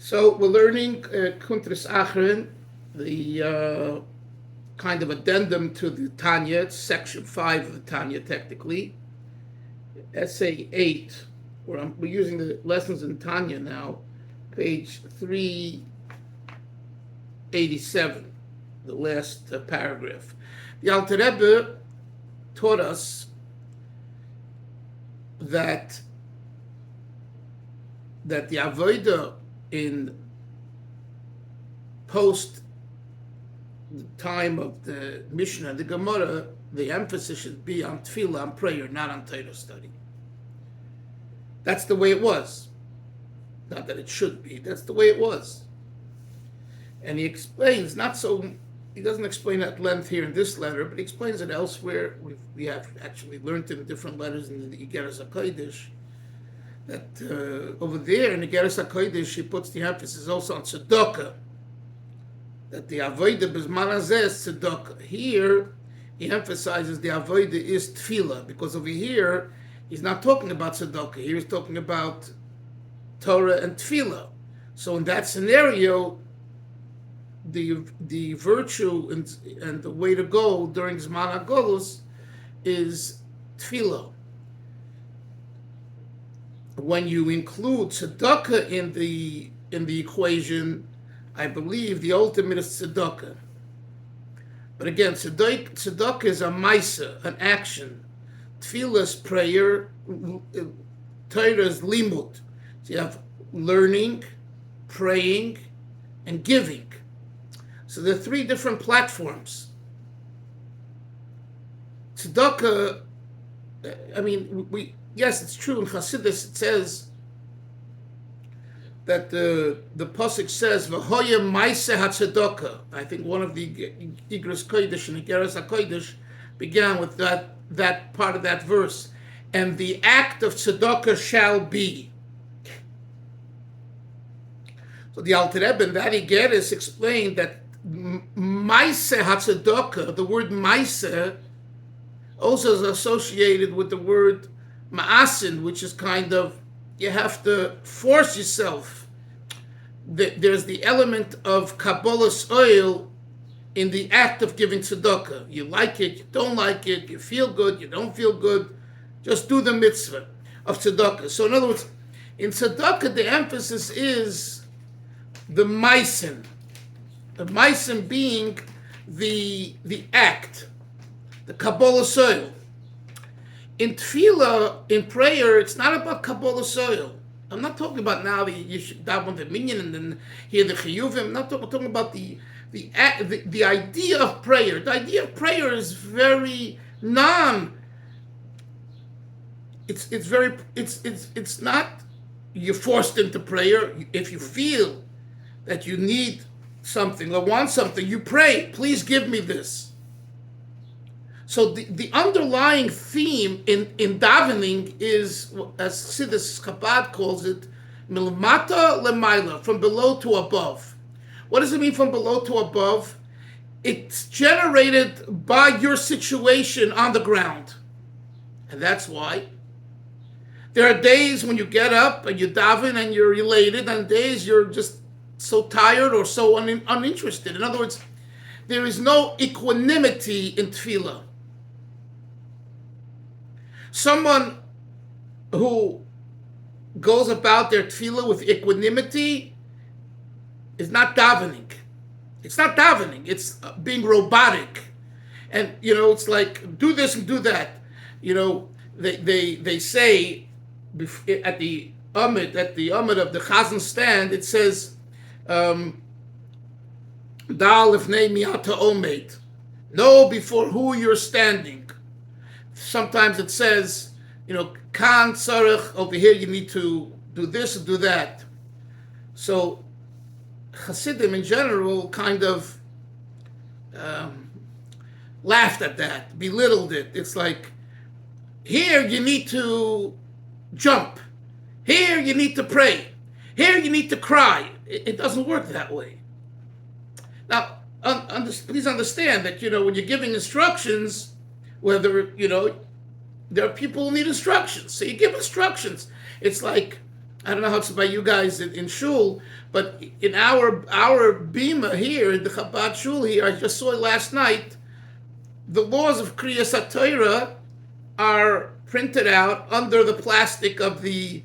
So we're learning Kuntras Achren, the kind of addendum to the Tanya. It's section 5 of the Tanya, technically. Essay 8, we're using the lessons in Tanya now, page 387, the last paragraph. The Alter Rebbe taught us that the avodah in post the time of the Mishnah and the Gemara, the emphasis should be on tefillah, on prayer, not on Torah study. That's the way it was. Not that it should be. That's the way it was. And he explains, he doesn't explain at length here in this letter, but he explains it elsewhere. We have actually learned in different letters in the Igeres HaKodesh that over there in the Igeres HaKodesh he puts the emphasis also on tzedakah, that the avodah b'zman hazeh is tzedakah. Here he emphasizes the avodah is tefillah, because over here he's not talking about tzedakah. He's talking about Torah and tefillah. So in that scenario, the virtue and the way to go during Zman HaGolus is tefillah. When you include tzedakah in the equation, I believe the ultimate is tzedakah. But again, tzedakah is a maisa, an action. Tefillah is prayer. Torah is limud. So you have learning, praying, and giving. So there are three different platforms. Tzedakah, yes, it's true. In Chassidus it says that the pasuk says v'hoya ma'aseh hatzedakah. I think one of the Igros Kodesh and Igeres HaKodesh began with that part of that verse, and the act of tzedakah shall be. So the Alter Rebbe in that Igeres explained that ma'aseh hatzedakah, the word ma'aseh, also is associated with the word ma'asin, which is kind of, you have to force yourself. There's the element of kabbalas oil in the act of giving tzedakah. You like it, you don't like it, you feel good, you don't feel good, just do the mitzvah of tzedakah. So in other words, in tzedakah the emphasis is the maisin. The maisin being the act, the kabbalas oil. In tefillah, in prayer, it's not about kabbalas oil. I'm not talking about now you should daven the minyan and then hear the chiyuvim. I'm not talking about the idea of prayer. The idea of prayer is very it's not you're forced into prayer. If you feel that you need something or want something, you pray, please give me this. So the underlying theme in davening is, as Chassidus Chabad calls it, milmata lemaila, from below to above. What does it mean from below to above? It's generated by your situation on the ground. And that's why there are days when you get up and you daven and you're elated, and days you're just so tired or so uninterested. In other words, there is no equanimity in tefillah. Someone who goes about their tefillah with equanimity is not davening. It's not davening. It's being robotic. And, it's like, do this and do that. They say at the Amid of the Chazan stand, it says, Da lifnei miata omed. Know before who you're standing. Sometimes it says, kan tzarech, over here you need to do this and do that. So Hasidim in general kind of laughed at that, belittled it. It's like, here you need to jump. Here you need to pray. Here you need to cry. It doesn't work that way. Now, please understand that, when you're giving instructions, whether, there are people who need instructions. So you give instructions. It's like, I don't know how it's by you guys in shul, but in our bima here, the Chabad shul here, I just saw it last night. The laws of Kriyas HaTorah are printed out under the plastic of the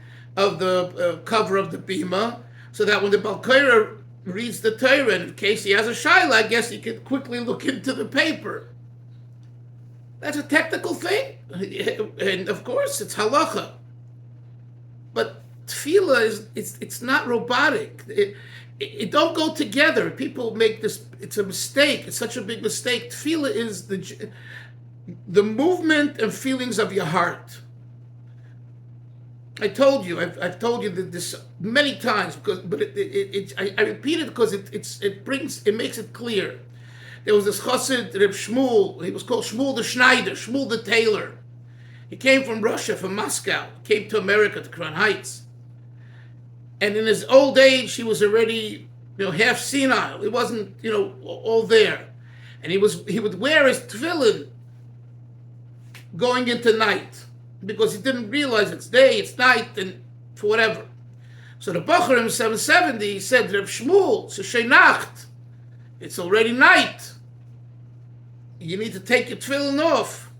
cover of the bima, so that when the Balkaira reads the Torah, in case he has a shaila, I guess he can quickly look into the paper. That's a technical thing, and of course it's halacha. But tefillah it's not robotic. It don't go together. People make this. It's a mistake. It's such a big mistake. Tefillah is the movement and feelings of your heart. I told you. I've told you this many times, but I repeat it because it makes it clear. There was this chassid, Reb Shmuel. He was called Shmuel the Schneider, Shmuel the tailor. He came from Russia, from Moscow. Came to America, to Crown Heights. And in his old age, he was already, half senile. He wasn't, all there. And he would wear his tefillin going into night, because he didn't realize it's day, it's night, and for whatever. So the Bachurim 770 said, Reb Shmuel, it's Shei Nacht. It's already night. You need to take your tefillin off.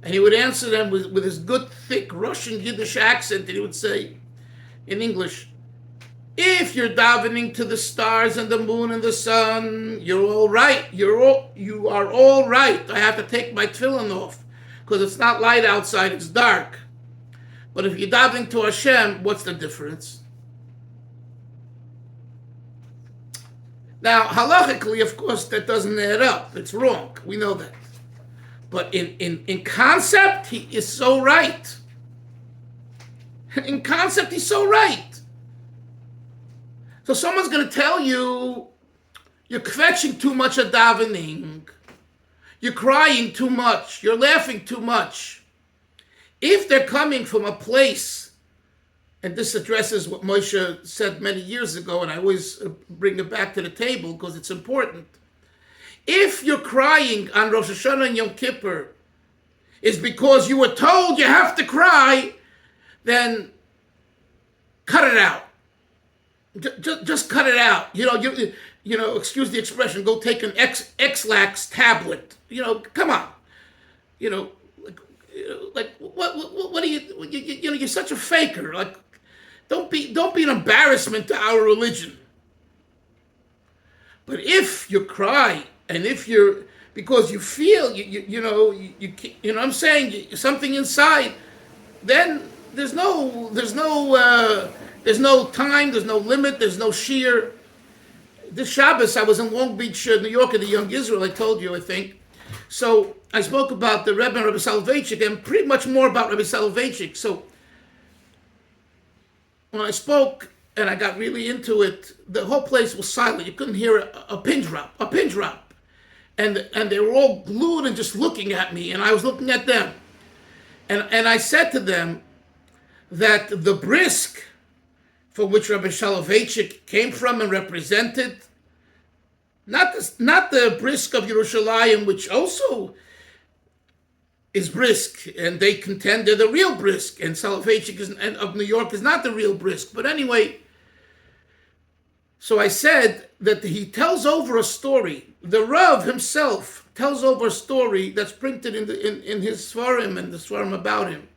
And he would answer them with his good, thick Russian Yiddish accent, and he would say, in English, if you're davening to the stars and the moon and the sun, you're all right. You are all right. I have to take my tefillin off, because it's not light outside, it's dark. But if you're davening to Hashem, what's the difference? Now, halachically, of course, that doesn't add up. It's wrong. We know that. But in concept, he is so right. In concept, he's so right. So someone's going to tell you, you're kvetching too much at davening. You're crying too much. You're laughing too much. If they're coming from a place, and this addresses what Moshe said many years ago, and I always bring it back to the table because it's important. If you're crying on Rosh Hashanah and Yom Kippur is because you were told you have to cry, then cut it out. Just cut it out. Excuse the expression, go take an X-Lax tablet. Come on. What are you? You're such a faker. Like, don't be an embarrassment to our religion. But if you cry, and if you're, because you feel I'm saying, something inside, then there's no time, there's no limit, there's no sheer. This Shabbos, I was in Long Beach, New York, at the Young Israel. I told you, I think. So I spoke about the Rebbe and Rebbe Soloveitchik, and pretty much more about Rebbe Soloveitchik. So when I spoke and I got really into it, the whole place was silent. You couldn't hear a pin drop. And they were all glued and just looking at me, and I was looking at them. And I said to them that the brisk from which Rebbe Soloveitchik came from and represented, not the brisk of Yerushalayim, which also is brisk, and they contend they're the real brisk, and Soloveitchik of New York is not the real brisk. But anyway, so I said that he tells over a story. The Rav himself tells over a story that's printed in his Svarim and the Svarim about him.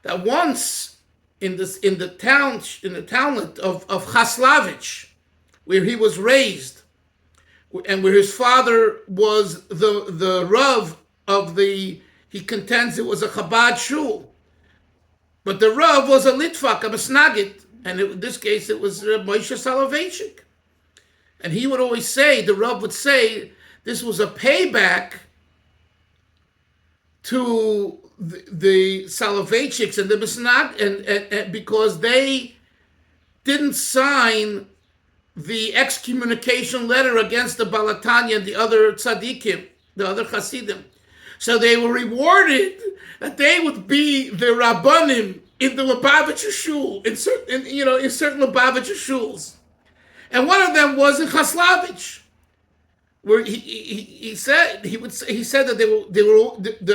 That once in the townlet of Chaslavich, where he was raised, and where his father was the Rav of he contends it was a Chabad shul. But the Rav was a Litvak, a Masnagit, and in this case it was Moshe Soloveitchik. And he would always say, the Rav would say, this was a payback to the Soloveitchiks and the Masnag, and because they didn't sign the excommunication letter against the Balatanya and the other tzaddikim, the other Hasidim. So they were rewarded that they would be the Rabbanim in the Lubavitcher shul, in certain Lubavitcher shuls. And one of them was in Chaslavich, where he said that the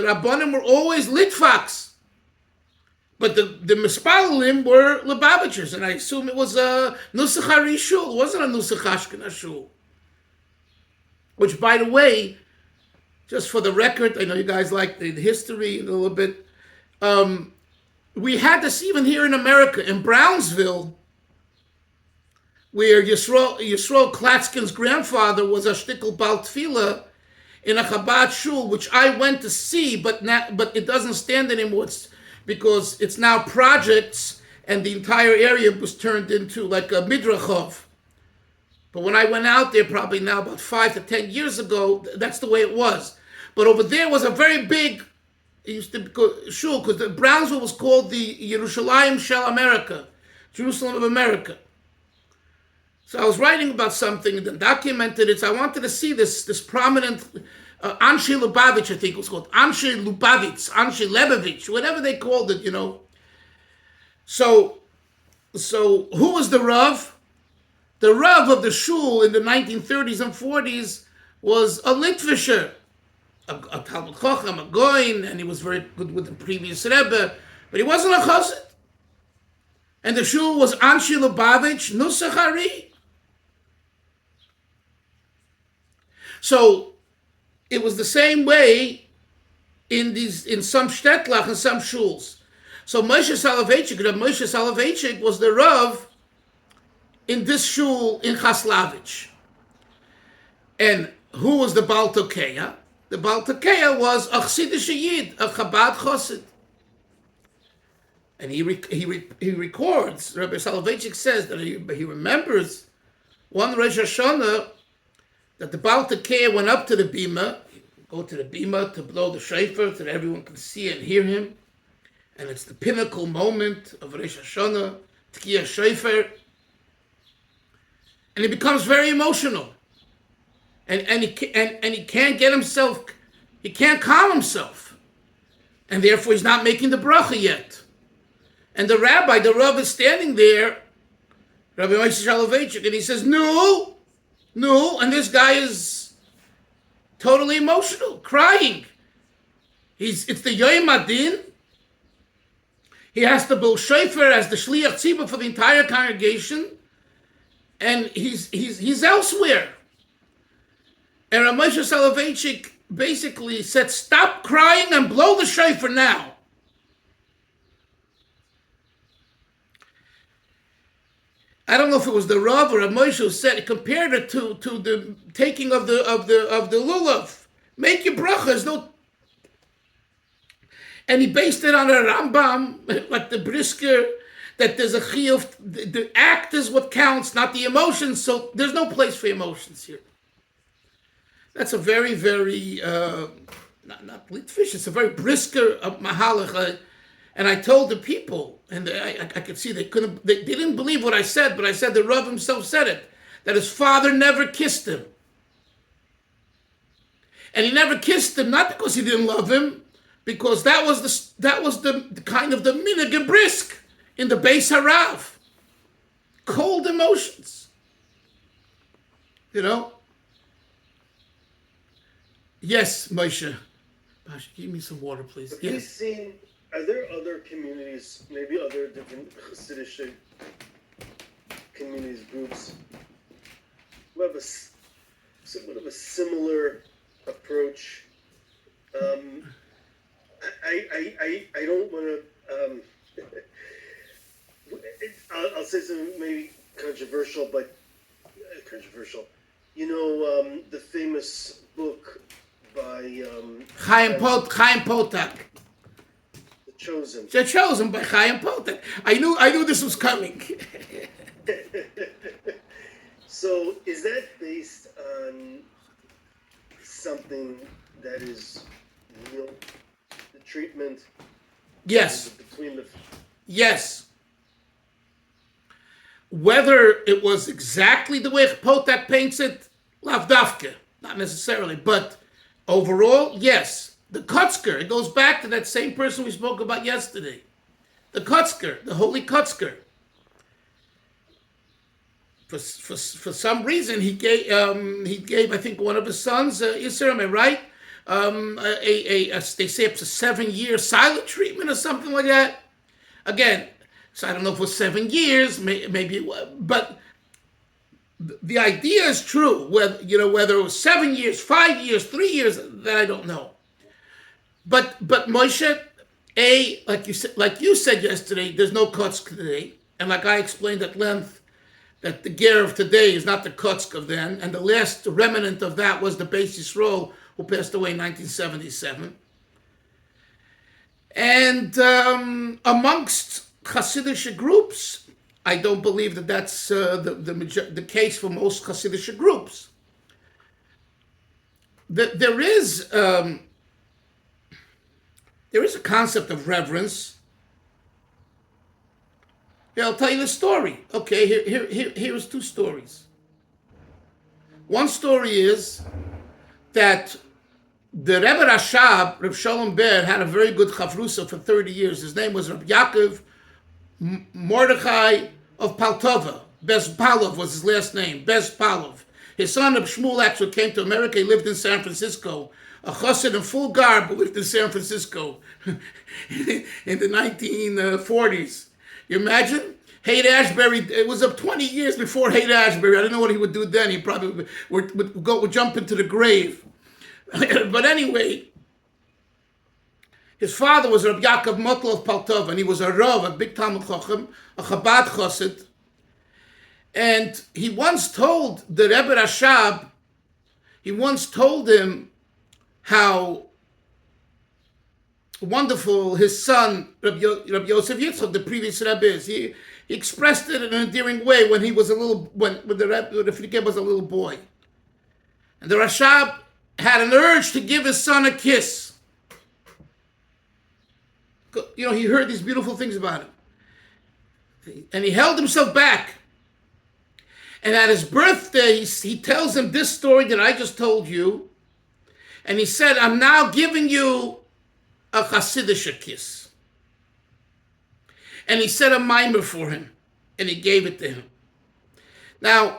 Rabbanim were always Litvaks. But the Mispalim were Lubavitchers, and I assume it was a Nusach Hari Shul. It wasn't a Nusach Ashkenaz Shul. Which, by the way, just for the record, I know you guys like the history a little bit. We had this even here in America, in Brownsville, where Yisroel Klatskin's grandfather was a shtickl bal tefillah in a Chabad shul, which I went to see, but it doesn't stand anymore. Because it's now projects, and the entire area was turned into like a midrachov. But when I went out there, probably now about 5 to 10 years ago, that's the way it was. But over there was a very big, it used to be shul, because the Brownsville was called the Yerushalayim Shel America, Jerusalem of America. So I was writing about something and then documented it. So I wanted to see this prominent Anshe Lubavitch, I think it was called Anshe Lubavitch, Anshe Lebovich, whatever they called it, So who was the Rav? The Rav of the shul in the 1930s and 40s was a Litvisher, a Talmud Chacham, a Goin, and he was very good with the previous Rebbe, but he wasn't a Chassid. And the shul was Anshe Lubavitch, Nusach Hari. So it was the same way in some shtetlach and some shuls. So Moshe Soloveitchik was the Rav in this shul in Chaslavich. And who was the Baal Tokeya? The Baal Tokeya was a Chassidish Yid, a Chabad Chassid. And he records, Rebbe Soloveitchik says that he remembers one Rosh Hashanah that the Baal Tokeya went up to the bima, go to the bima to blow the shofar so that everyone can see and hear him. And it's the pinnacle moment of Rosh Hashanah, Tkiyah Shofar. And he becomes very emotional. And he can't get himself, he can't calm himself. And therefore he's not making the bracha yet. And the Rav is standing there, Rabbi Moshe Soloveitchik, and he says, no, and this guy is totally emotional, crying. It's the Yom Adin. He has to blow shofar as the Shliach Tzibur for the entire congregation, and he's elsewhere. And Rabbi Moshe Soloveitchik basically said, stop crying and blow the shofar now. I don't know if it was the Rav or Rabbi Moshe who said it, compared it to the taking of the lulav. Make your brachas, no. And he based it on a Rambam, like the Brisker, that there's a chiyuv. The act is what counts, not the emotions. So there's no place for emotions here. That's a very, very not Litvish. It's a very Brisker mahalach. And I told the people, and I could see they didn't believe what I said, but I said the Rav himself said it, that his father never kissed him. And he never kissed him, not because he didn't love him, because that was the kind of the minhag brisk in the Beis Harav. Cold emotions. Yes, Moshe. Pasha, give me some water, please. Yes. Are there other communities, maybe other different Hasidic communities, groups, who have somewhat of a similar approach? I don't want to. I'll say something maybe controversial, but controversial. The famous book by Chaim Potak. The Chosen by Chaim Potak. I knew this was coming. So is that based on something that is real? The treatment? Yes. Between the... Yes. Whether it was exactly the way Potak paints it, lavdafke, not necessarily, but overall, yes. The Kutzker, it goes back to that same person we spoke about yesterday. The Kutzker, the holy Kutzker. For some reason, he gave I think one of his sons, Isser, am I right? They say it's a 7-year silent treatment or something like that. Again, so I don't know if it was 7 years, maybe it was, but the idea is true. Whether it was 7 years, 5 years, 3 years, that I don't know. But Moshe, like you said yesterday, there's no Kotzk today, and like I explained at length, that the ger of today is not the Kotzk of then, and the last remnant of that was the Beis Yisrael, who passed away in 1977. And amongst Hasidic groups, I don't believe that that's the case for most Hasidic groups. There is a concept of reverence. Yeah, I'll tell you the story. Okay, here's 2 stories. One story is that the Rebbe Rashab, Reb Shalom Ber, had a very good chavrusa for 30 years. His name was Reb Yaakov Mordechai of Paltova. Bez Palov was his last name, Bez Palov. His son Reb Shmuel actually came to America. He lived in San Francisco. A chassid in full garb lived in San Francisco in the 1940s. You imagine? Haight Ashbury, it was up 20 years before Haight Ashbury. I don't know what he would do then. He probably would jump into the grave. But anyway, his father was Rabbi Yaakov Motl of Paltov, and he was a Rav, a big Talmud Chacham, a Chabad Chassid. And he once told the Rebbe Rashab, him how wonderful his son, Rabbi Yosef Yitzchak, the previous Rebbe, is. He expressed it in an endearing way when he was when the Rebbe was a little boy. And the Rashab had an urge to give his son a kiss. He heard these beautiful things about him. And he held himself back. And at his birthday, he tells him this story that I just told you. And he said, I'm now giving you a Hasidic kiss. And he said a mimer for him. And he gave it to him. Now,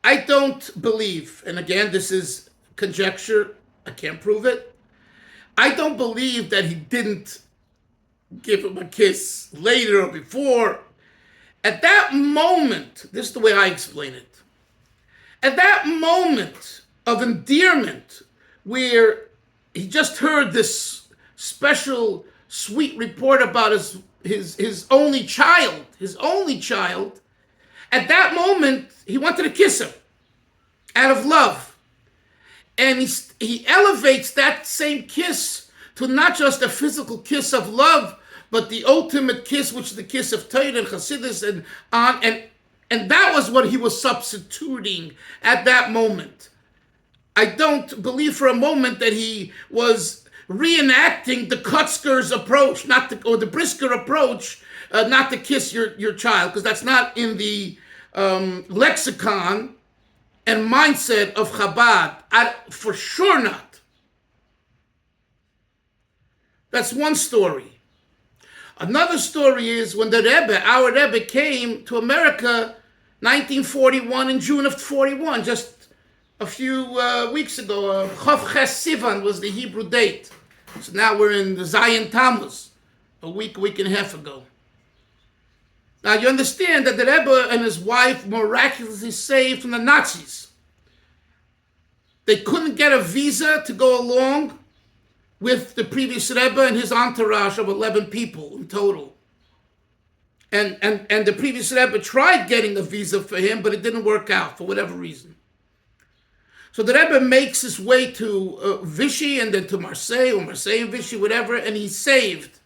I don't believe, and again, this is conjecture, I can't prove it. I don't believe that he didn't give him a kiss later or before. At that moment, this is the way I explain it. At that moment of endearment, where he just heard this special, sweet report about his only child, at that moment, he wanted to kiss him out of love. And he elevates that same kiss to not just a physical kiss of love, but the ultimate kiss, which is the kiss of Torah and Chassidus and that was what he was substituting at that moment. I don't believe for a moment that he was reenacting the Kutzker's approach, or the Brisker approach, not to kiss your child, because that's not in the lexicon and mindset of Chabad. For sure not. That's one story. Another story is when our Rebbe came to America 1941, in June of 41, just a few weeks ago. Chof Ches Sivan was the Hebrew date. So now we're in the Zion Tammuz, a week and a half ago. Now you understand that the Rebbe and his wife miraculously saved from the Nazis. They couldn't get a visa to go along with the previous Rebbe and his entourage of 11 people in total. And the previous Rebbe tried getting a visa for him, but it didn't work out for whatever reason. So the Rebbe makes his way to Vichy and then to Marseille, or Marseille and Vichy, whatever, and he's saved.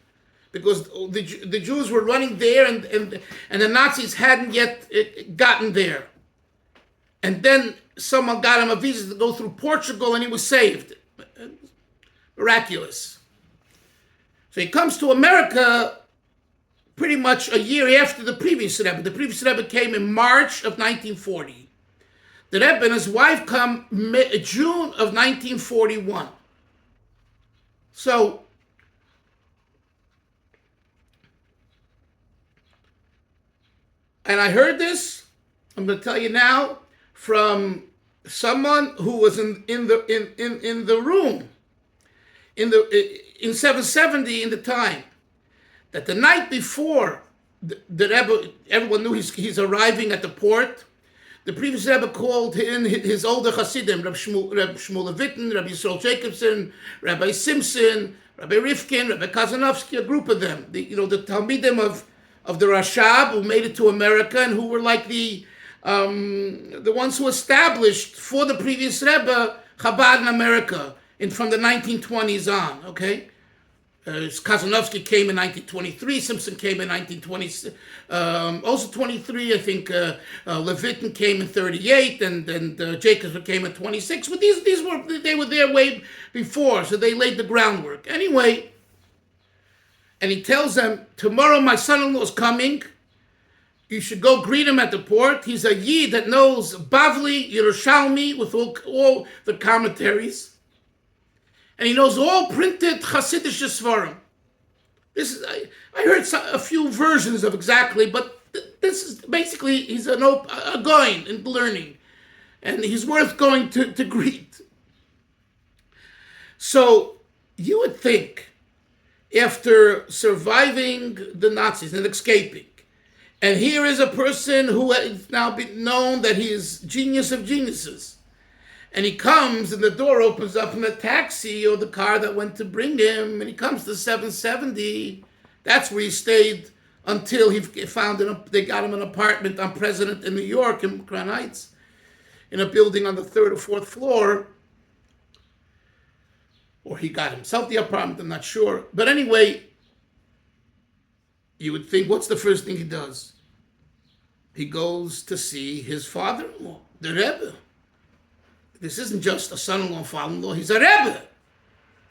Because the Jews were running there and the Nazis hadn't yet gotten there. And then someone got him a visa to go through Portugal and he was saved. Miraculous. So he comes to America pretty much a year after the previous Rebbe. The previous Rebbe came in March of 1940. The Rebbe and his wife come June of 1941. So, and I heard this, I'm going to tell you now, from someone who was in the room in 770 in the time. that the night before the Rebbe, everyone knew he's arriving at the port. The previous Rebbe called in his older Hasidim, Reb Shmuel Levittin, Rabbi Yisrael Jacobson, Rabbi Simpson, Rabbi Rifkin, Rabbi Kazanovsky, a group of them. The Talmidim of the Rashab who made it to America and who were like the ones who established for the previous Rebbe Chabad in America from the 1920s on. Okay. Kazanovsky came in 1923. Simpson came in 1920. Also 23, I think. Levitin came in 38, and Jacobs came in 26. But they were there way before, so they laid the groundwork. Anyway, and he tells them, tomorrow my son-in-law is coming. You should go greet him at the port. He's a Yid that knows Bavli, Yerushalmi, with all the commentaries. And he knows all printed Hasidic Svarim. I heard a few versions of exactly, but this is basically, he's a going and learning. And he's worth going to greet. So you would think, after surviving the Nazis and escaping, and here is a person who has now been known that he is genius of geniuses, and he comes and the door opens up in the taxi or the car that went to bring him, and he comes to 770. That's where he stayed until he found they got him an apartment on President in New York in Crown Heights, in a building on the 3rd or 4th floor. Or he got himself the apartment, I'm not sure. But anyway, you would think, what's the first thing he does? He goes to see his father-in-law, the Rebbe. This isn't just a son-in-law, father-in-law, he's a Rebbe.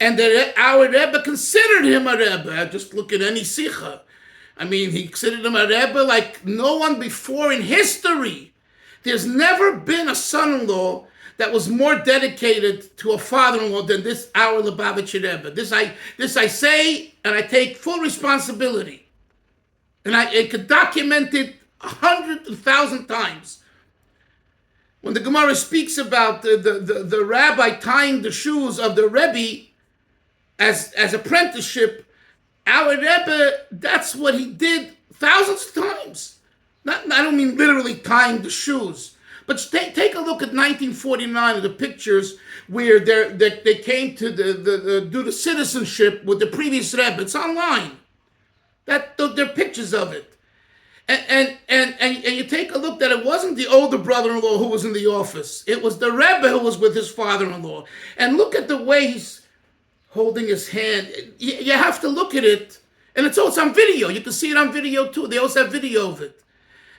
And our Rebbe considered him a Rebbe. Just look at any Sikha. I mean, he considered him a Rebbe like no one before in history. There's never been a son-in-law that was more dedicated to a father-in-law than this, our Lubavitcher Rebbe. This I say, and I take full responsibility. And I could document it 100,000 times. When the Gemara speaks about the rabbi tying the shoes of the Rebbe as apprenticeship, our Rebbe, that's what he did thousands of times. I don't mean literally tying the shoes, but take a look at 1949, the pictures where they came to do the citizenship with the previous Rebbe. It's online. There are pictures of it. And you take a look that it wasn't the older brother-in-law who was in the office. It was the Rebbe who was with his father-in-law. And look at the way he's holding his hand. You have to look at it. And it's also on video. You can see it on video too. They also have video of it.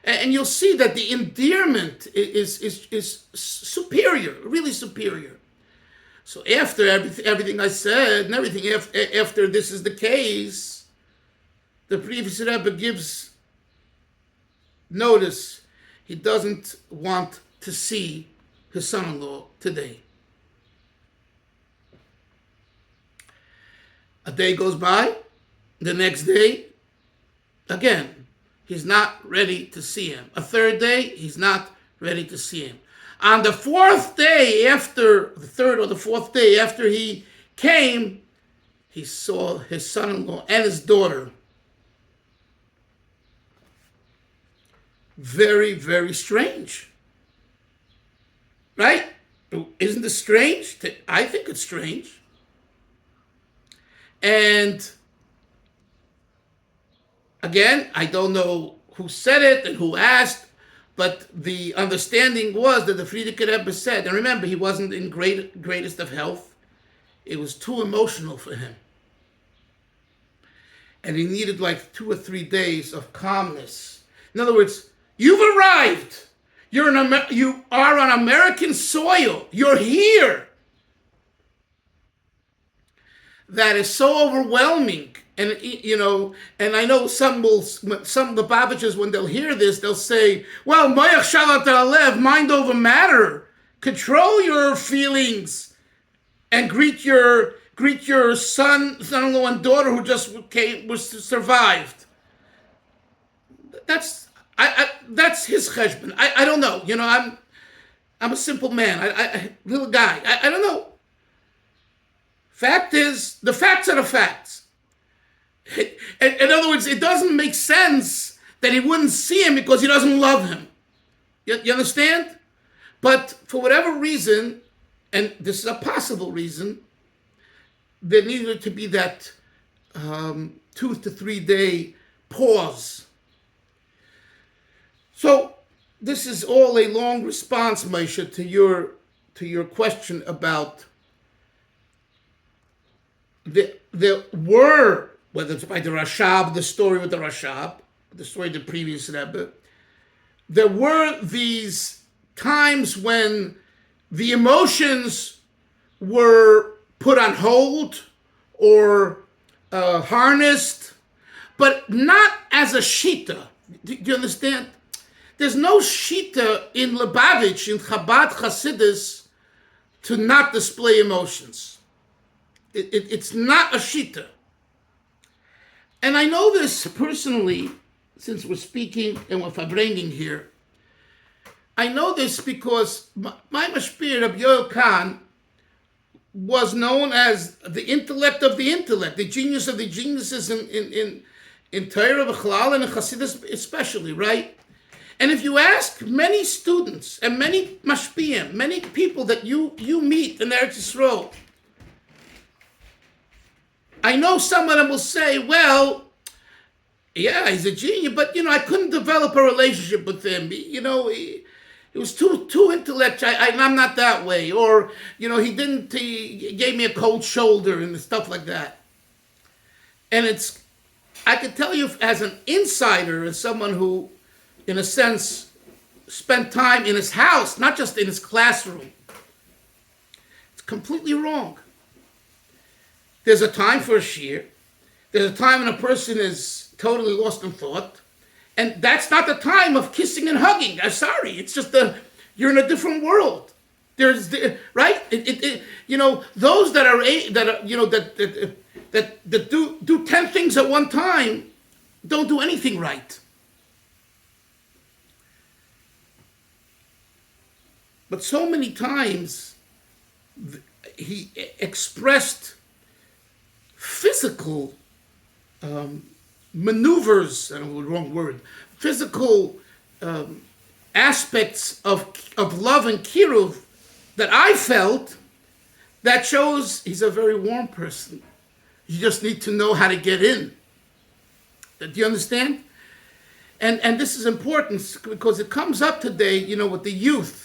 And you'll see that the endearment is superior, really superior. So after everything I said and everything, after this is the case, the previous Rebbe gives notice he doesn't want to see his son-in-law today. A day goes by, the next day, again, he's not ready to see him. A third day, he's not ready to see him. On the 4th day after, the 3rd or the 4th day after he came, he saw his son-in-law and his daughter. Very, very strange. Right? Isn't it strange? I think it's strange. And again, I don't know who said it and who asked, but the understanding was that the Frierdiker Rebbe said, and remember, he wasn't in greatest of health. It was too emotional for him. And he needed like 2 or 3 days of calmness. In other words, you've arrived. You are on American soil. You're here. That is so overwhelming. And, and I know some of the Babbages, when they'll hear this, they'll say, well, Mayach Shalat Alev, mind over matter. Control your feelings and greet your son-in-law and daughter who just survived. That's his cheshbon. I don't know. I'm a simple man. Little guy. I don't know. Fact is, the facts are the facts. In other words, it doesn't make sense that he wouldn't see him because he doesn't love him. You understand? But for whatever reason, and this is a possible reason, there needed to be that 2 to 3 day pause. So this is all a long response, Moshe, to your question about there were, whether it's by the Rashab, the story with the Rashab, the story of the previous Rebbe, there were these times when the emotions were put on hold or harnessed, but not as a shita. Do you understand? There's no shita in Lubavitch, in Chabad Hasidus, to not display emotions. It's not a shita. And I know this personally, since we're speaking and we're bringing here. I know this because my mashpir, Rabbi Yoel Khan, was known as the intellect of the intellect, the genius of the geniuses in Torah B'chalal and in Chassidus especially, right? And if you ask many students and many mashpiyim, many people that you meet in Eretz Yisrael, I know some of them will say, well, yeah, he's a genius, but, I couldn't develop a relationship with him. He was too intellectual. I'm not that way. Or, he gave me a cold shoulder and stuff like that. And I can tell you as an insider, as someone who, in a sense, spent time in his house, not just in his classroom. It's completely wrong. There's a time for a shiur. There's a time when a person is totally lost in thought. And that's not the time of kissing and hugging. I'm sorry. It's just you're in a different world. There's right. Those that do 10 things at one time don't do anything right. But so many times he expressed physical maneuvers, I don't know the wrong word, physical aspects of love and kiruv that I felt that shows he's a very warm person. You just need to know how to get in. Do you understand? And this is important because it comes up today, with the youth.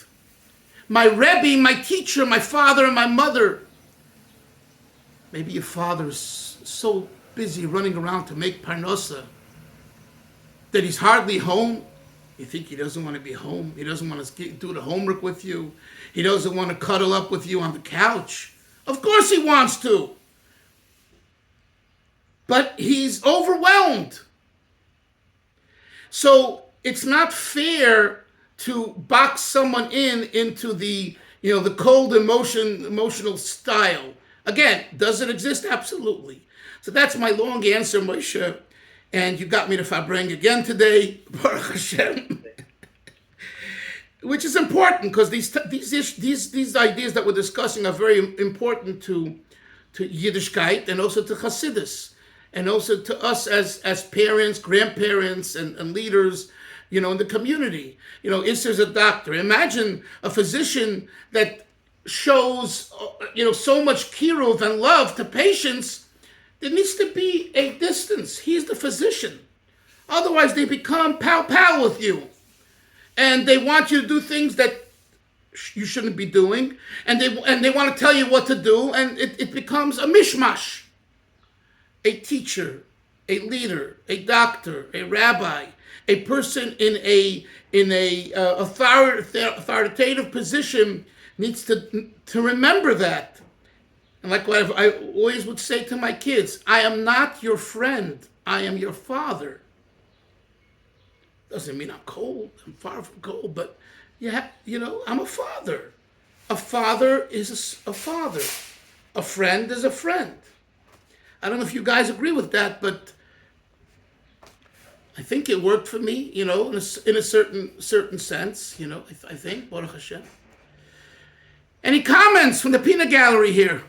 My Rebbe, my teacher, my father, and my mother. Maybe your father is so busy running around to make parnosa that he's hardly home. You think he doesn't want to be home? He doesn't want to do the homework with you? He doesn't want to cuddle up with you on the couch? Of course he wants to. But he's overwhelmed. So it's not fair to box someone into the the cold emotional style. Again, does it exist? Absolutely. So that's my long answer, Moshe. And you got me to Fabreng again today, Baruch Hashem. Which is important because these ideas that we're discussing are very important to Yiddishkeit and also to Chassidus, and also to us as parents, grandparents, and leaders, in the community. If there's a doctor, imagine a physician that shows, so much kiruv and love to patients. There needs to be a distance. He's the physician. Otherwise, they become pal with you. And they want you to do things that you shouldn't be doing. And they want to tell you what to do. And it becomes a mishmash. A teacher, a leader, a doctor, a rabbi, a person in a authoritative position needs to remember that. And like what I always would say to my kids, I am not your friend, I am your father. Doesn't mean I'm cold, I'm far from cold, but I'm a father. A father is a father. A friend is a friend. I don't know if you guys agree with that, but I think it worked for me, in a certain sense, I think, Baruch Hashem. Any comments from the peanut gallery here?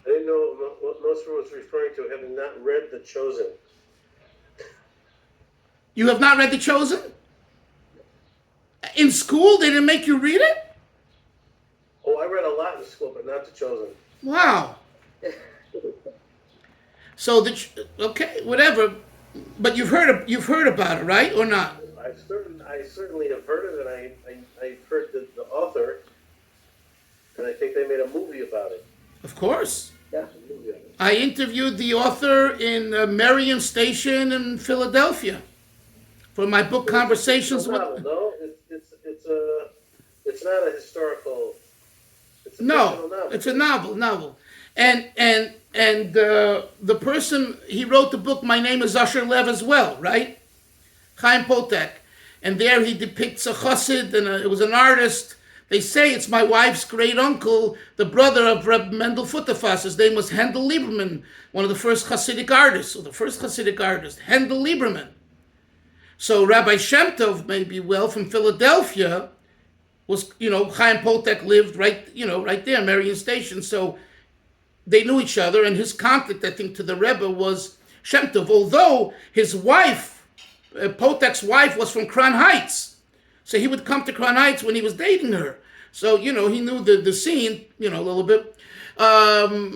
I didn't know what Nosfer was referring to, having not read The Chosen. You have not read The Chosen? In school, they didn't make you read it? Oh, I read a lot in school, but not The Chosen. Wow. So okay, whatever. But you've heard about it, right, or not? I certainly have heard of it. I heard the author, and I think they made a movie about it. Of course. Yeah. I interviewed the author in Marion Station in Philadelphia for my book Conversations with. No, it's not a historical. It's a No, novel. it's a novel, and the person he wrote the book. My name is Usher Lev as well, right? Chaim Potek, and there he depicts a chassid, and it was an artist. They say it's my wife's great uncle, the brother of Rebbe Mendel Futterfass. His name was Hendel Lieberman, one of the first Hasidic artists, Hendel Lieberman. So Rabbi Shem Tov, maybe from Philadelphia, was, Chaim Potek lived right there, Marion Station. So they knew each other, and his contact, I think, to the Rebbe was Shem Tov, although his wife, Potek's wife, was from Crown Heights. So he would come to Crown Heights when he was dating her. So, he knew the scene, a little bit.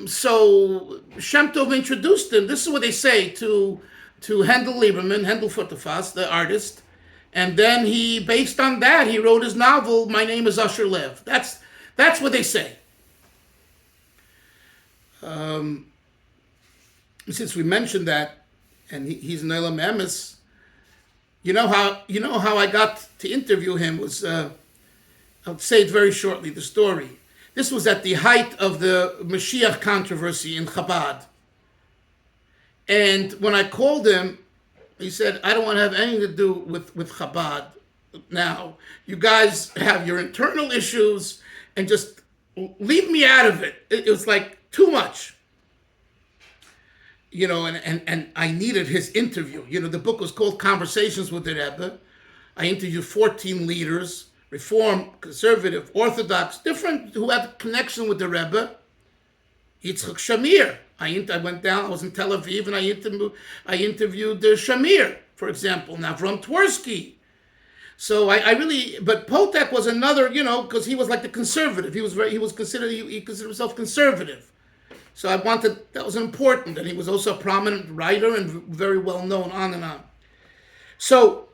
So Shem Tov introduced him. This is what they say to Hendel Lieberman, Hendel Futterfass, the artist. And then based on that, he wrote his novel, My Name is Usher Lev. That's what they say. Since we mentioned that, and he's an Elam Emes, you know how I got to interview him was, I'll say it very shortly, the story. This was at the height of the Mashiach controversy in Chabad. And when I called him, he said, I don't want to have anything to do with Chabad now. You guys have your internal issues and just leave me out of it. It was like too much. And I needed his interview. The book was called Conversations with the Rebbe. I interviewed 14 leaders, Reform, Conservative, Orthodox, different, who had connection with the Rebbe. Yitzchak Shamir. I went down, I was in Tel Aviv, and I interviewed Shamir, for example, Navram Twersky. So but Potek was another, because he was like the conservative. He considered himself conservative. So that was important, and he was also a prominent writer and very well known, on and on. So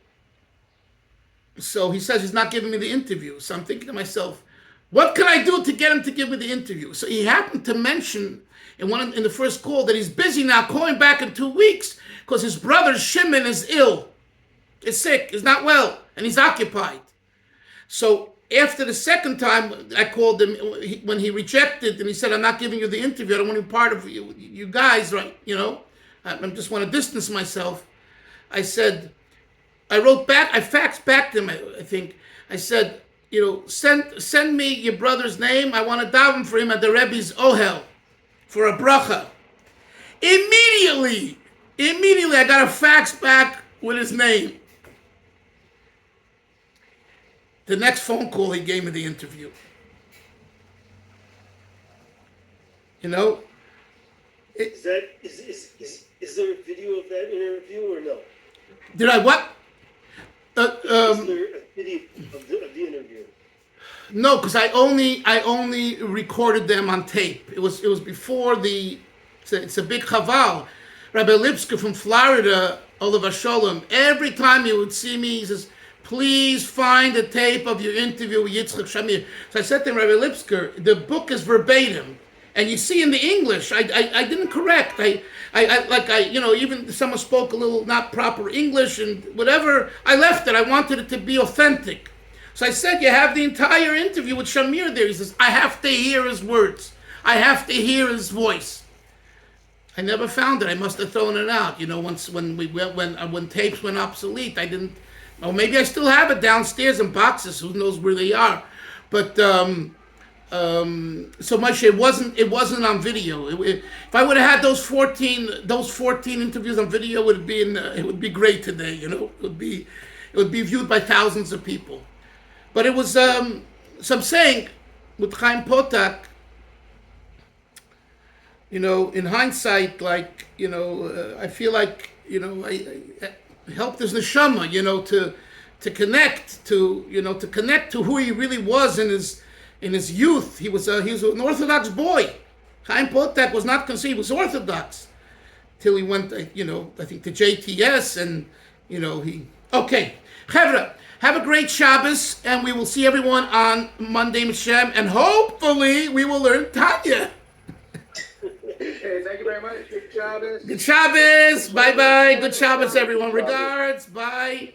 he says he's not giving me the interview. So I'm thinking to myself, what can I do to get him to give me the interview? So he happened to mention in the first call that he's busy now, calling back in 2 weeks because his brother Shimon is ill, is sick, is not well, and he's occupied. So after the second time I called him, when he rejected and he said, I'm not giving you the interview, I don't want to be part of you guys, right? I just want to distance myself. I said, I faxed back to him, I think. I said, send me your brother's name. I want to daven for him at the Rebbe's Ohel for a bracha. Immediately, I got a fax back with his name. The next phone call, he gave me the interview. Is there a video of that interview or no? Did I what? Is there a video of the interview? No, because I only recorded them on tape. It was before it's a big chaval. Rabbi Lipsker from Florida, Oliver Sholem, every time he would see me, he says, please find a tape of your interview with Yitzchak Shamir. So I said to him, Rabbi Lipsker, the book is verbatim. And you see in the English, I didn't correct. Even someone spoke a little not proper English and whatever, I left it. I wanted it to be authentic. So I said, you have the entire interview with Shamir there. He says, I have to hear his words. I have to hear his voice. I never found it. I must have thrown it out. When tapes went obsolete, I didn't. Or maybe I still have it downstairs in boxes. Who knows where they are? But so Moshe, it wasn't on video. If I would have had those 14 interviews on video, it would be great today. It would be viewed by thousands of people. But it was so I'm saying with Chaim Potek, in hindsight, like, I feel like, I helped his neshama, to connect to who he really was in his youth. He was an Orthodox boy. Chaim Potek was not conceived, he was Orthodox till he went, I think to JTS, and okay. Chevra, have a great Shabbos, and we will see everyone on Monday, Mishem, and hopefully we will learn Tanya. Okay, thank you very much. Good Shabbos. Good Shabbos. Bye bye. Good Shabbos, everyone. Regards. Bye.